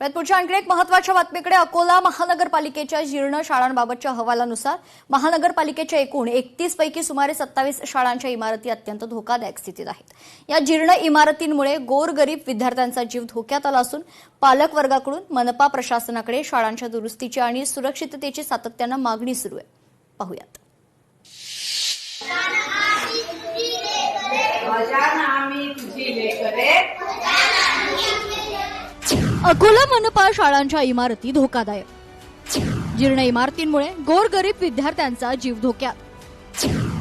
पुढच्या आणखी एक महत्त्वाच्या बातमीकडे. अकोला महानगरपालिकेच्या जीर्ण शाळांबाबतच्या अहवालानुसार महानगरपालिकेच्या एकूण 31 पैकी सुमारे 27 शाळांच्या इमारती अत्यंत धोकादायक स्थितीत आहेत. या जीर्ण इमारतींमुळे गोरगरीब विद्यार्थ्यांचा जीव धोक्यात आला असून पालक वर्गाकडून मनपा प्रशासनाकडे शाळांच्या दुरुस्तीची आणि सुरक्षिततेची सातत्यानं मागणी सुरू आहे. पाहूयात. अकोला मनपा शाळांच्या इमारती धोकादायक. जीर्ण इमारतींमुळे गोरगरीब विद्यार्थ्यांचा जीव धोक्यात.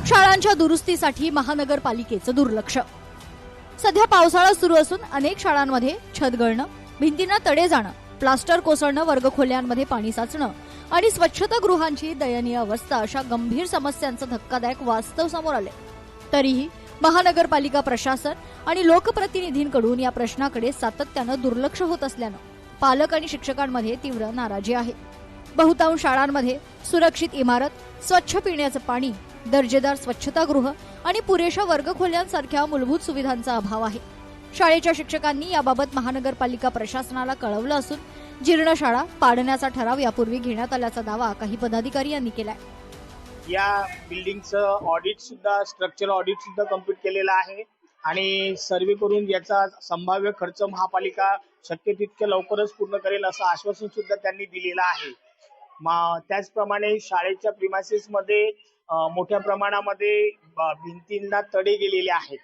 शाळांच्या दुरुस्तीसाठी महानगरपालिकेचं दुर्लक्ष. सध्या पावसाळा सुरू असून अनेक शाळांमध्ये छत गळणं, भिंतींना तडे जाणं, प्लास्टर कोसळणं, वर्गखोल्यांमध्ये पाणी साचणं आणि स्वच्छतागृहांची दयनीय अवस्था अशा गंभीर समस्यांचं धक्कादायक वास्तव समोर आले. तरीही महानगरपालिका प्रशासन आणि लोकप्रतिनिधींकडून या प्रश्नाकडे सातत्यानं दुर्लक्ष होत असल्यानं पालक आणि शिक्षकांमध्ये तीव्र नाराजी आहे. बहुतांश शाळांमध्ये सुरक्षित इमारत, स्वच्छ पिण्याचं पाणी, दर्जेदार स्वच्छतागृह आणि पुरेशा वर्गखोल्यांसारख्या मूलभूत सुविधांचा अभाव आहे. शाळेच्या शिक्षकांनी याबाबत महानगरपालिका प्रशासनाला कळवलं असून जीर्ण शाळा पाडण्याचा ठराव यापूर्वी घेण्यात आल्याचा दावा काही पदाधिकारी यांनी केलाय. या बिल्डिंगचं ऑडिट सुद्धा, स्ट्रक्चरल ऑडिट सुद्धा कंप्लीट केलेलं आहे आणि सर्वे करून याचा संभाव्य खर्च महापालिका शक्य तितक्या लवकरच पूर्ण करेल असं आश्वासन सुद्धा त्यांनी दिलेलं आहे. त्याचप्रमाणे शाळेच्या प्रिमायसेस मध्ये मोठ्या प्रमाणामध्ये भिंतींना तडे गेलेले आहेत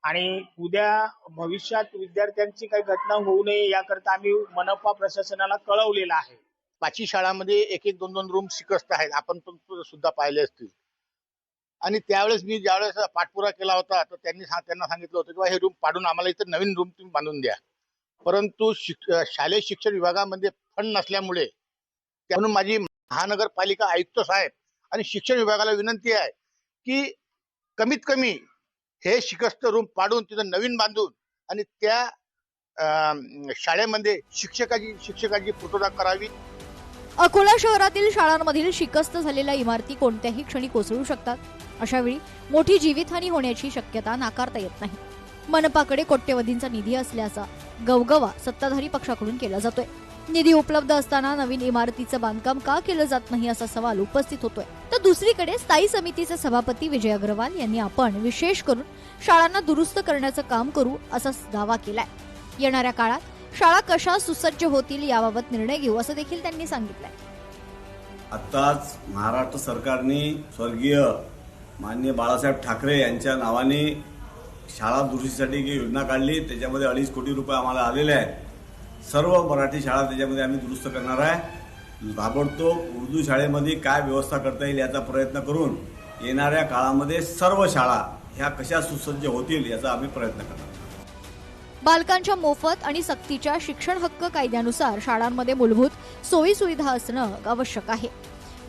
आणि उद्या भविष्यात विद्यार्थ्यांची काही घटना होऊ नये याकरता आम्ही मनपा प्रशासनाला कळवलेलं आहे. 5 शाळांमध्ये एक एक 2-2 रूम शिकस्त आहेत, आपण सुद्धा पाहिले असतील. आणि त्यावेळेस मी ज्यावेळेस पाठपुरा केला होता तर त्यांना सांगितलं होतं की हे रूम पाडून आम्हाला इथं नवीन रूम तुम्ही बांधून द्या. परंतु शालेय शिक्षण विभागामध्ये फंड नसल्यामुळे, म्हणून माझी महानगरपालिका आयुक्त साहेब आणि शिक्षण विभागाला विनंती आहे की कमीत कमी हे शिकस्त रूम पाडून तिथं नवीन बांधून आणि त्या शाळेमध्ये शिक्षकाची पूर्तता करावी. अकोला शहरातील शाळांमधील शिकस्त झालेल्या इमारती कोणत्याही क्षणी कोसळू शकतात. अशावेळी मोठी जीवितहानी होण्याची शक्यता नाकारता येत नाही. मनपाकडे कोट्यवधींचा निधी असल्याचा गवगवा सत्ताधारी पक्षाकडून केला जातोय. निधी उपलब्ध असताना नवीन इमारतीचं बांधकाम का केलं जात नाही असा सवाल उपस्थित होतोय. तर दुसरीकडे स्थायी समितीचे सभापती विजय अग्रवाल यांनी आपण विशेष करून शाळांना दुरुस्त करण्याचं काम करू असा दावा केलाय. येणाऱ्या काळात शाळा कशा सुसज्ज होतील याबाबत निर्णय घेऊ असं देखील त्यांनी सांगितलंय. आताच महाराष्ट्र सरकारने स्वर्गीय माननीय बाळासाहेब ठाकरे यांच्या नावाने शाळा दुरुस्तीसाठी जी योजना काढली, त्याच्यामध्ये 2.5 कोटी रुपये आम्हाला आलेले आहेत. सर्व मराठी शाळा त्याच्यामध्ये आम्ही दुरुस्त करणार आहे. ताबडतोब उर्दू शाळेमध्ये काय व्यवस्था करता येईल याचा प्रयत्न करून येणाऱ्या काळामध्ये सर्व शाळा ह्या कशा सुसज्ज होतील याचा आम्ही प्रयत्न करणार. बालकांच्या मोफत आणि सक्तीच्या शिक्षण हक्क कायद्यानुसार शाळांमध्ये मूलभूत सोयी सुविधा असणं आवश्यक आहे.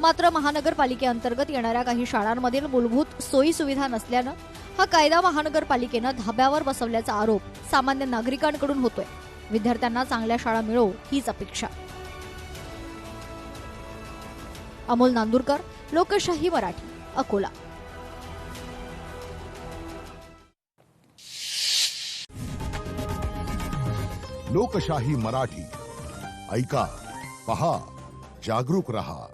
मात्र महानगरपालिकेअंतर्गत येणाऱ्या काही शाळांमधील मूलभूत सोयी सुविधा नसल्यानं हा कायदा महानगरपालिकेनं धाब्यावर बसवल्याचा आरोप सामान्य नागरिकांकडून होतोय. विद्यार्थ्यांना चांगल्या शाळा मिळो हीच अपेक्षा. अमोल नांदुरकर, लोकशाही मराठी, अकोला. लोकशाही मराठी ऐका, पहा, जागरूक रहा.